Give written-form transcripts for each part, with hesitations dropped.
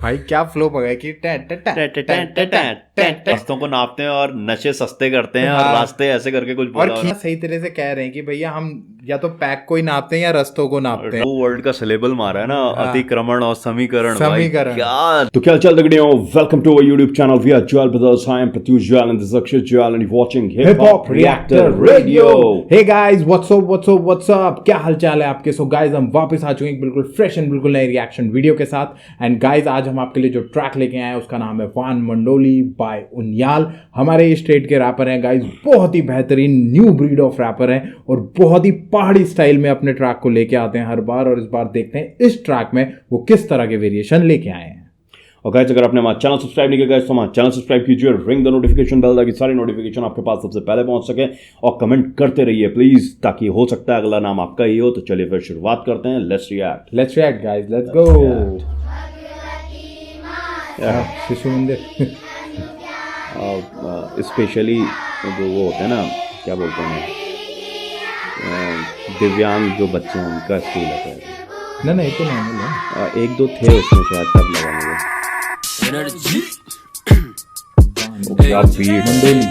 भाई क्या फ्लो पकड़ा कि रास्तों को नापते हैं और नशे सस्ते करते हैं और रास्ते ऐसे करके कुछ और बोला सही तरह से कह रहे हैं कि भैया हम या तो पैक को ही नापते हैं या रस्तों को नापते हैं। वर्ल्ड का सिलेबल मारा है ना, अतिक्रमण और समीकरण। समीकरण क्या तो क्या चल रही हो? Welcome to our YouTube channel. We are Joel Brothers. I am Pratyush Joel and this is Akshay Joel and you're watching Hip Hop Reactor Radio. Hey guys, what's up? क्या हालचाल है आपके? So guys, हम वापस आ चुके हैं बिल्कुल fresh and बिल्कुल नए रिएक्शन वीडियो के साथ। एंड गाइज आज हम आपके लिए जो ट्रैक लेके आए हैं उसका नाम है वान मंडोली बाय उनियाल। हमारे स्टेट के रैपर हैं गाइज, बहुत ही बेहतरीन न्यू ब्रीड ऑफ रैपर हैं और बहुत ही पहाड़ी स्टाइल में अपने ट्रैक को लेके आते हैं हर बार। और इस बार देखते हैं इस ट्रैक में वो किस तरह के वेरिएशन लेके आए हैं। और गाइस अगर आपने हमारा चैनल सब्सक्राइब नहीं किया गाइस तो हमारा चैनल सब्सक्राइब कीजिए, रिंग द नोटिफिकेशन बेल ताकि सारी नोटिफिकेशन आपके पास सबसे पहले पहुंच सके। और कमेंट करते रहिए प्लीज, ताकि हो सकता है अगला नाम आपका ही हो। तो चलिए फिर शुरुआत करते हैं। Let's react guys, let's go. शिशु मंदिर स्पेशली जो वो होते हैं ना, क्या बोलते हैं, दिव्यांग जो बच्चे हैं उनका स्कूल है। ना ये तो नॉर्मल है। एक दो थे उसमें शायद, तब लगा मुझे क्या बीट मंडोली।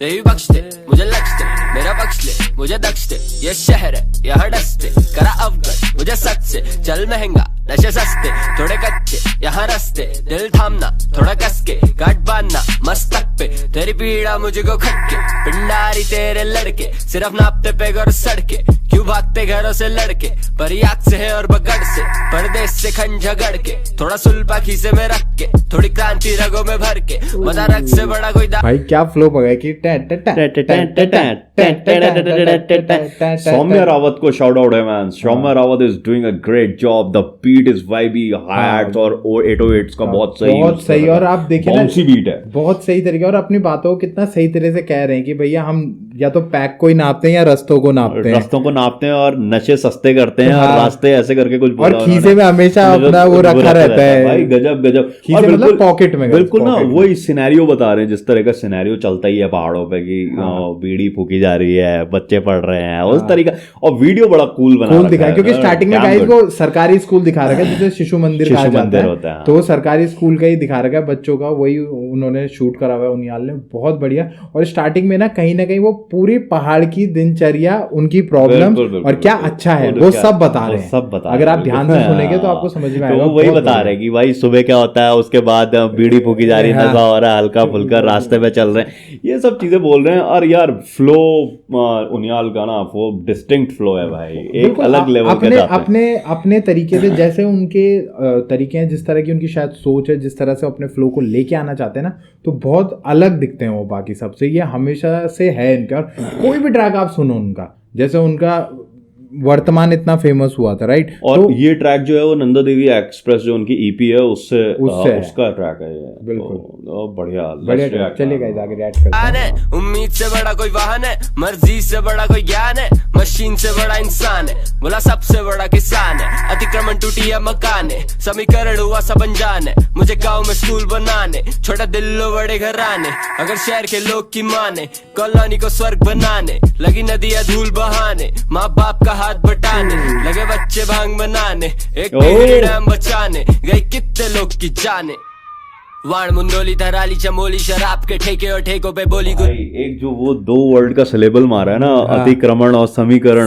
यही बख्श दे मुझे लक्ष्य दे, मेरा बख्श ले मुझे दक्ष दे। ये शहर है यहाँ डसते, करा अवगत मुझे सच से। चल महंगा नशे सस्ते, थोड़े कच्चे यहाँ रस्ते। दिल थामना थोड़ा कसके, गांठ बांधना मस्तक पे। तेरी पीड़ा मुझको खटके, पिंडारी तेरे लड़के सिर्फ नापते पेग और सड़के। क्यों भागते घरों से लड़के, परियाक से है और बगड़ से। परदेश से खंड झगड़ के, थोड़ा सुल्पा खीसे में रख के। थोड़ी क्रांति रगों में भर के, मदारक से बड़ा कोई भाई क्या फ्लो पकड़ा कि सौम्या रावत को शाउट आउट है man. Saumya Rawat is doing a great job. The beat is vibey, hi hats और 808s का बहुत सही। और आप देखिए ना, बीट है बहुत सही तरीके। और अपनी बातों को कितना सही तरह से कह रहे हैं कि भैया हम या तो पैक को ही नापते हैं या रस्तों को नापते हैं और नशे सस्ते करते हैं और रास्ते ऐसे करके कुछ और खीसे में हमेशा अपना वो रखा रहता है भाई। गजब खीसे मतलब पॉकेट में बिल्कुल ना, वही सिनेरियो बता रहे हैं जिस तरह का सिनेरियो चलता ही है पहाड़ों पे कि बीड़ी फूकी जा रही है, बच्चे पढ़ रहे हैं उस तरीका। और वीडियो बड़ा कूल दिखा है क्योंकि स्टार्टिंग में गाइस वो सरकारी स्कूल दिखा रखा है जिसे शिशु मंदिर कहा जाता है। तो सरकारी स्कूल का ही दिखा रखा है बच्चों का, वही उन्होंने शूट करा हुआ है उनियाल ने, बहुत बढ़िया। और स्टार्टिंग में ना कहीं वो पूरी पहाड़ की दिनचर्या, उनकी प्रॉब्लम और क्या अच्छा है वो सब बता रहे हैं। अगर आप ध्यान से सुनेंगे तो आपको समझ में आएगा। वही बता रहे हैं कि भाई सुबह क्या होता है, उसके बाद बीड़ी फूकी जा रही है, नशा हो रहा है, हल्का फुल्का रास्ते पे चल रहे हैं, ये सब चीजें बोल रहे हैं। और यार फ्लो उनियाल का ना वो डिस्टिंक्ट फ्लो है भाई, एक अलग लेवल के अपने तरीके से। जैसे उनके तरीके हैं, जिस तरह की उनकी शायद सोच है, जिस तरह से अपने फ्लो को लेके आना चाहते हैं ना, तो बहुत अलग दिखते हैं वो बाकी सबसे। ये हमेशा से है इनका। कोई भी ट्रैक आप सुनो उनका, जैसे उनका वर्तमान इतना फेमस हुआ था, राइट। और तो ये ट्रैक जो है वो नंदा देवी एक्सप्रेस जो उनकी ईपी है उससे उसका ट्रैक है ये। बिल्कुल तो बढ़िया ट्रैक। चलिए गाइस आगे रिएक्ट करते हैं। उम्मीद से बड़ा कोई वाहन है, मर्जी से बड़ा कोई ज्ञान है, मशीन से बड़ा इंसान है, बोला सबसे बड़ा किसान है। अतिक्रमण टूटी है मकान है, समीकरण हुआ सब अनजान है। मुझे गाँव में स्कूल बनाने, छोटा दिल्लो बड़े घराने। अगर शहर के लोग की माने, कॉलोनी को स्वर्ग बनाने। लगी नदियां धूल बहाने, माँ बाप का हाथ बटाने। लगे बच्चे भांग बनाने, एक डैम बचाने। गई कितने लोग की जाने। वाण मुंडोली धराली चमोली, शराब के ठेके और ठेकों पे बोली। एक जो वो दो वर्ड का सिलेबल मारा है ना, अतिक्रमण और समीकरण।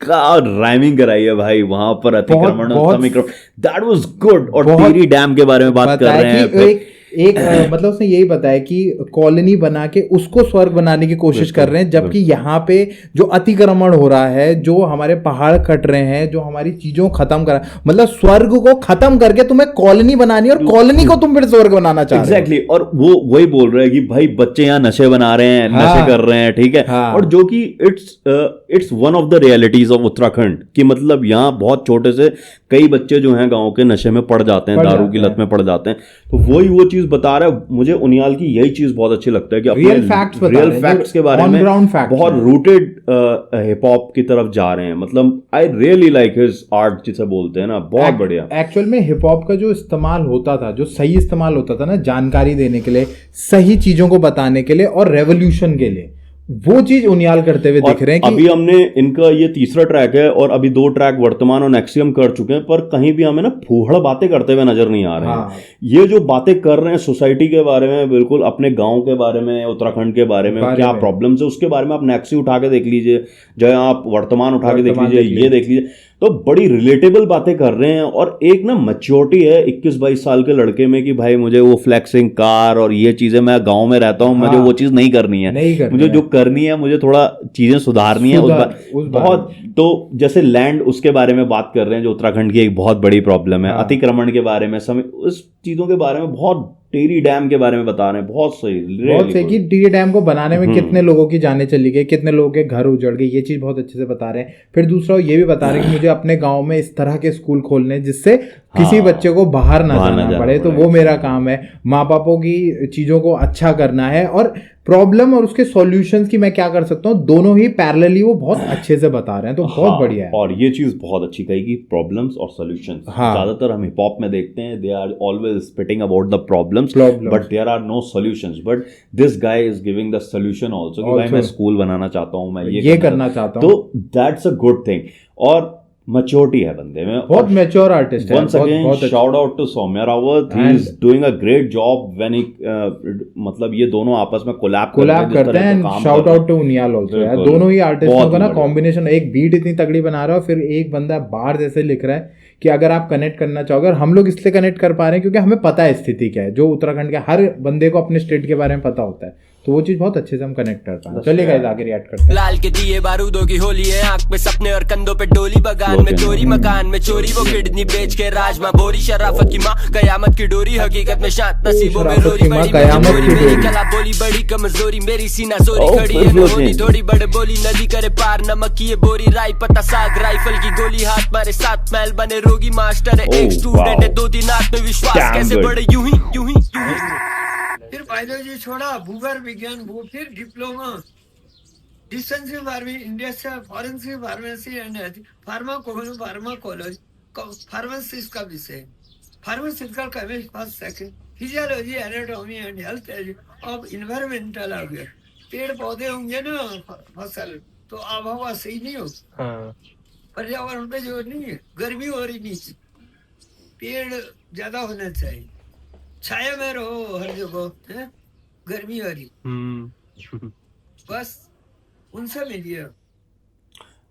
क्या राइमिंग कराई है भाई वहां पर, अतिक्रमण और समीकरण। That was good. और टिहरी डैम के बारे में बात कर रहे हैं। एक मतलब उसने यही बताया कि कॉलोनी बना के उसको स्वर्ग बनाने की कोशिश कर रहे हैं, जबकि यहाँ पे जो अतिक्रमण हो रहा है, जो हमारे पहाड़ कट रहे हैं, जो हमारी चीजों को खत्म कर, मतलब स्वर्ग को खत्म करके तुम्हें कॉलोनी बनानी और कॉलोनी को तुम फिर स्वर्ग बनाना चाह रहे हो। एग्जैक्टली। और वो वही बोल रहे हैं कि भाई बच्चे यहाँ नशे बना रहे हैं, नशे कर रहे हैं, ठीक है। और जो कि it's one of the realities of Uttarakhand कि मतलब यहाँ बहुत छोटे से कई बच्चे जो हैं गाँव के नशे में पड़ जाते हैं, दारू की लत में पड़ जाते हैं। तो वही वो चीज बता रहा है। मुझे उनियाल की यही चीज बहुत अच्छी लगता है कि रियल फैक्ट्स के बारे में बहुत रूटेड हिप हॉप की तरफ जा रहे हैं। मतलब I really like his art जिसे बोलते हैं ना, बहुत बढ़िया। एक्चुअल में हिप हॉप का जो इस्तेमाल होता था, जो सही इस्तेमाल होता था ना, जानकारी देने के लिए, सही चीजों को बताने के लिए और रेवोल्यूशन के लिए, वो चीज उनियाल करते हुए दिख रहे हैं कि अभी हमने इनका ये तीसरा ट्रैक है और अभी 2 ट्रैक वर्तमान और नेक्सियम कर चुके हैं, पर कहीं भी हमें ना फूहड़ बातें करते हुए नजर नहीं आ रहे हैं। ये जो बातें कर रहे हैं सोसाइटी के बारे में, बिल्कुल अपने गांव के बारे में, उत्तराखंड के बारे में क्या प्रॉब्लम्स है उसके बारे में आप नेक्सी उठा के देख लीजिए, जो आप वर्तमान उठा के देख लीजिए, ये देख लीजिए, तो बड़ी रिलेटेबल बातें कर रहे हैं। और एक ना मैच्योरिटी है 21-22 साल के लड़के में कि भाई मुझे वो फ्लैक्सिंग कार और ये चीजें, मैं गांव में रहता हूं, मुझे वो चीज नहीं करनी है, मुझे जो करनी है मुझे थोड़ा चीजें सुधारनी है उस बहुत। तो जैसे लैंड उसके बारे में बात कर रहे हैं जो उत्तराखंड की एक बहुत बड़ी प्रॉब्लम है, अतिक्रमण के बारे में, उस चीजों के बारे में, बहुत टिहरी डैम के बारे में बता रहे हैं, बहुत सही कि टिहरी डैम को बनाने में कितने लोगों की जानें चली गई, कितने लोगों के घर उजड़ गए, ये चीज बहुत अच्छे से बता रहे हैं। फिर दूसरा ये भी बता रहे हैं कि मुझे अपने गांव में इस तरह के स्कूल खोलने जिससे किसी बच्चे को बाहर ना जाना पड़े, तो वो मेरा काम है। माँ बापों की चीजों को अच्छा करना है और प्रॉब्लम और उसके सॉल्यूशंस की मैं क्या कर सकता हूँ, दोनों ही पैरेलली वो बहुत अच्छे से बता रहे हैं, तो बहुत बढ़िया है। और ये चीज बहुत अच्छी कही कि प्रॉब्लम्स और सॉल्यूशंस, ज्यादातर हम हिप हॉप में देखते हैं they are always spitting about the problems but there are no solutions, but this guy is giving the solution also कि भाई मैं स्कूल बनाना चाहता हूँ, मैं ये करना चाहता हूँ, तो दैट्स अ गुड थिंग। और मैच्योरिटी है बंदे में, बहुत मैच्योर आर्टिस्ट है। Once again, shout out to Soumya Rawat. He is doing a great job when he मतलब ये दोनों आपस में कोलैब करते हैं। Shout out to Uniyal also यार, दोनों ही आर्टिस्टों का ना कॉम्बिनेशन, एक बीट इतनी तगड़ी बना रहा है, फिर एक बंदा बार जैसे लिख रहा है कि अगर आप कनेक्ट करना चाहोगे, और हम लोग इसलिए कनेक्ट कर पा रहे हैं क्योंकि हमें पता है स्थिति क्या है, जो उत्तराखंड के हर बंदे को अपने स्टेट के बारे में पता होता है, तो वो चीज बहुत अच्छे से हम कनेक्ट कर पाए। चलिए गाइस आगे रिएक्ट करते हैं। लाल के दिए बारूदों की होली है, आंख में सपने और कंधों पे डोली, बगान में चोरी, मकान में चोरी, वो किडनी बेच के राजमा बोरी, शराफत की माँ कयामत की डोरी, हकीकत में शांत नसीबों में रोरी, मेरी कला बोली बड़ी कमजोरी, मेरी सीना जोरी खड़ी है होली, थोड़ी बड़े बोली, नदी करे पार, नमक की ये बोरी, राई पत्ता साग, राइफल की गोली, हाथ मारे 7 मैल बने रोगी, मास्टर है एक स्टूडेंट है 2-3 आत्मविश्वास, कैसे बढ़े यूं ही यूं ही। फिर बायोलॉजी छोड़ा, भूगर्भ विज्ञान, फिर डिप्लोमा, डिस्टेंसिव farming, industrial forensic pharmacy and pharmacology, pharmacist का विषय, pharmaceutical chemist first second, physiology, anatomy and health of environmental aware. पेड़ पौधे होंगे ना फसल, तो आबहवा सही नहीं हो, पर्यावरण पे जो नहीं है, गर्मी हो रही नीचे, पेड़ ज्यादा होना चाहिए, छाया में रहो हर जगह, गर्मी हो रही, बस उनसे मिलिए।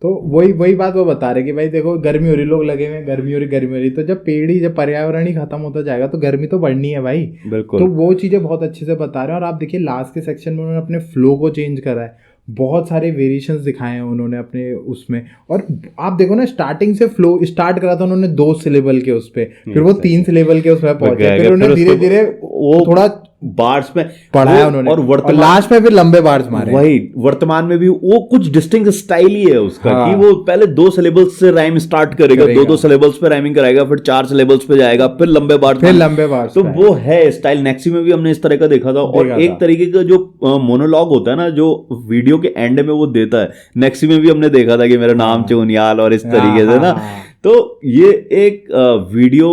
तो वही बात वो बता रहे कि भाई देखो गर्मी हो रही, लोग लगे हुए गर्मी हो रही, तो जब जब पर्यावरण ही खत्म होता जाएगा तो गर्मी तो बढ़नी है भाई, बिल्कुल। तो वो चीजें बहुत अच्छे से बता रहे हैं। और आप देखिए लास्ट के सेक्शन में उन्होंने अपने फ्लो को चेंज करा है, बहुत सारे वेरिएशंस दिखाए हैं उन्होंने अपने उसमें। और आप देखो ना, स्टार्टिंग से फ्लो स्टार्ट करा था उन्होंने 2 सिलेबल के उस पे, फिर वो 3 सिलेबल के उसमें पहुंचे, फिर उन्होंने धीरे धीरे वो थोड़ा बार्स में पढ़ाया उन्होंने, और लास्ट में फिर लंबे बार्स मारे। वही वर्तमान में भी वो कुछ डिस्टिंक्ट स्टाइल ही है उसका, कि वो पहले 2 सिलेबल्स से राइम स्टार्ट करेगा, 2 सिलेबल्स पे राइमिंग कराएगा, फिर 4 सिलेबल्स पे जाएगा, फिर लंबे बार्स, तो वो है स्टाइल। नेक्सी में भी हमने इस तरह का देखा था। और एक तरीके का जो मोनोलॉग होता है ना, जो वीडियो के एंड में वो देता है, नेक्सी में भी हमने देखा था कि मेरा नाम उनियाल, और इस तरीके से ना। तो ये एक वीडियो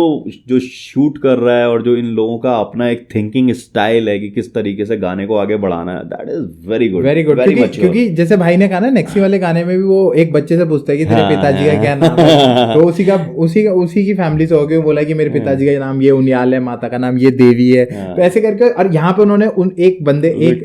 जो शूट कर रहा है और जो इन लोगों का अपना एक थिंकिंग स्टाइल है कि किस तरीके से गाने को आगे बढ़ाना है, दैट इज वेरी गुड, क्योंकि जैसे भाई ने कहा ना, नेक्सी वाले गाने में भी वो एक बच्चे से पूछता है कि तेरे पिताजी का क्या नाम है, तो उसी की फैमिली से होके बोला कि मेरे पिताजी का नाम ये उनियाल है, माता का नाम ये देवी है, तो ऐसे करके। और यहाँ पे उन्होंने एक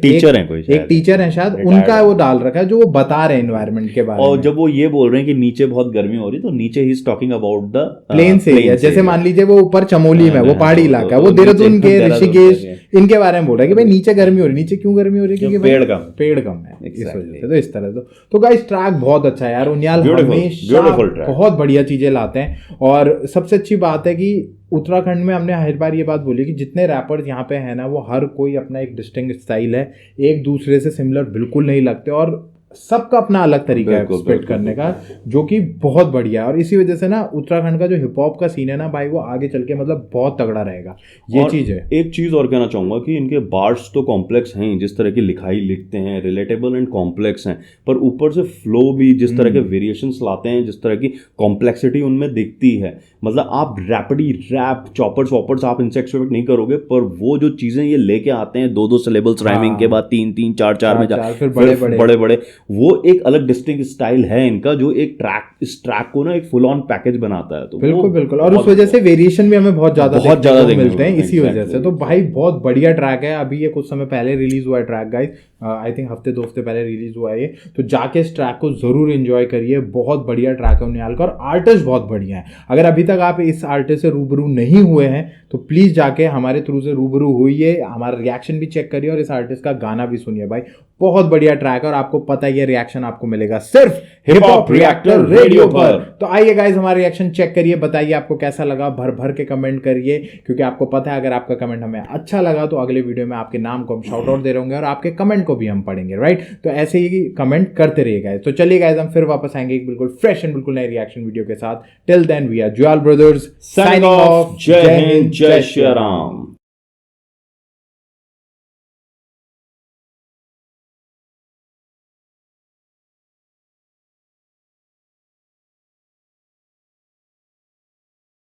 टीचर है शायद, उनका वो डाल रखा है जो वो बता रहे हैं एनवायरमेंट के बारे में। और जब वो ये बोल रहे हैं कि नीचे बहुत गर्मी हो रही, तो नीचे ही टॉकिंग अबाउट द प्लेन से, जैसे मान लीजिए वो ऊपर चमोली में, वो पहाड़ी इलाका, वो देहरादून के ऋषिकेश इनके बारे में बोल रहा है कि भाई नीचे गर्मी हो रही, नीचे क्यों गर्मी हो रही, क्योंकि पेड़ कम है, इस वजह से। तो इस तरह तो गाइस ट्रैक बहुत अच्छा है यार, उनियाल हमेशा बहुत बढ़िया चीजें लाते हैं। और सबसे अच्छी बात है कि उत्तराखंड में हमने हर बार ये बात बोली कि जितने रैपर्स यहाँ पे हैं ना, वो हर कोई अपना एक डिस्टिंक्ट स्टाइल है, एक दूसरे से सिमिलर बिल्कुल नहीं लगते। और सबका अपना अलग तरीका है स्पिट करने का, जो कि बहुत बढ़िया है। और इसी वजह से ना उत्तराखंड का जो हिप हॉप का सीन है ना भाई, वो आगे चल के मतलब बहुत तगड़ा रहेगा, ये चीज है। एक चीज और कहना चाहूंगा कि इनके बार्स तो कॉम्प्लेक्स हैं, जिस तरह की लिखाई लिखते हैं रिलेटेबल एंड कॉम्प्लेक्स हैं, पर ऊपर से फ्लो भी जिस तरह के वेरिएशंस लाते हैं, जिस तरह की कॉम्प्लेक्सिटी उनमें दिखती है, मतलब आप रैपिडी रैप चॉपर्स वॉपर्स आप इनसे एक्सपेक्ट नहीं करोगे, पर वो जो चीजें ये लेके आते हैं 2-2 सिलेबल्स राइमिंग के बाद 3-3 4-4 में फिर बड़े बड़े, वो एक अलग डिस्टिंक्ट स्टाइल है इनका, जो एक इस ट्रैक को ना एक फुल ऑन पैकेज बनाता है। तो बिल्कुल बिल्कुल, और उस वजह से वेरिएशन भी हमें बहुत ज्यादा मिलते हैं इसी वजह से। तो भाई बहुत बढ़िया ट्रैक है, अभी ये कुछ समय पहले रिलीज हुआ है ट्रैक गाइस, आई थिंक हफ्ते 2 हफ्ते पहले रिलीज हुआ है ये, तो जाके इस ट्रैक को जरूर एंजॉय करिए, बहुत बढ़िया ट्रैक है उनियाल का, और आर्टिस्ट बहुत बढ़िया है। अगर अभी तक आप इस आर्टिस्ट से रूबरू नहीं हुए हैं तो प्लीज जाके हमारे थ्रू से रूबरू होइए, हमारा रिएक्शन भी चेक करिए और इस आर्टिस्ट का गाना भी सुनिए भाई, बहुत बढ़िया ट्रैक है। और आपको पता ही है रिएक्शन आपको मिलेगा सिर्फ हिप हॉप रिएक्टर रेडियो पर। तो आइए गाइस हमारा रिएक्शन चेक करिए, बताइए आपको कैसा लगा, भर भर के कमेंट करिए, क्योंकि आपको पता है अगर आपका कमेंट हमें अच्छा लगा तो अगले वीडियो में आपके नाम को हम शाउट आउट दे रहे होंगे और आपके कमेंट को भी हम पढ़ेंगे, राइट। तो ऐसे ही कमेंट करते रहिए गाइस। तो चलिए गाइस हम फिर वापस आएंगे एक बिल्कुल फ्रेश एंड बिल्कुल नए रिएक्शन वीडियो के साथ। Till then we are Jwal brothers signing off. जय हिंद, जय श्री राम।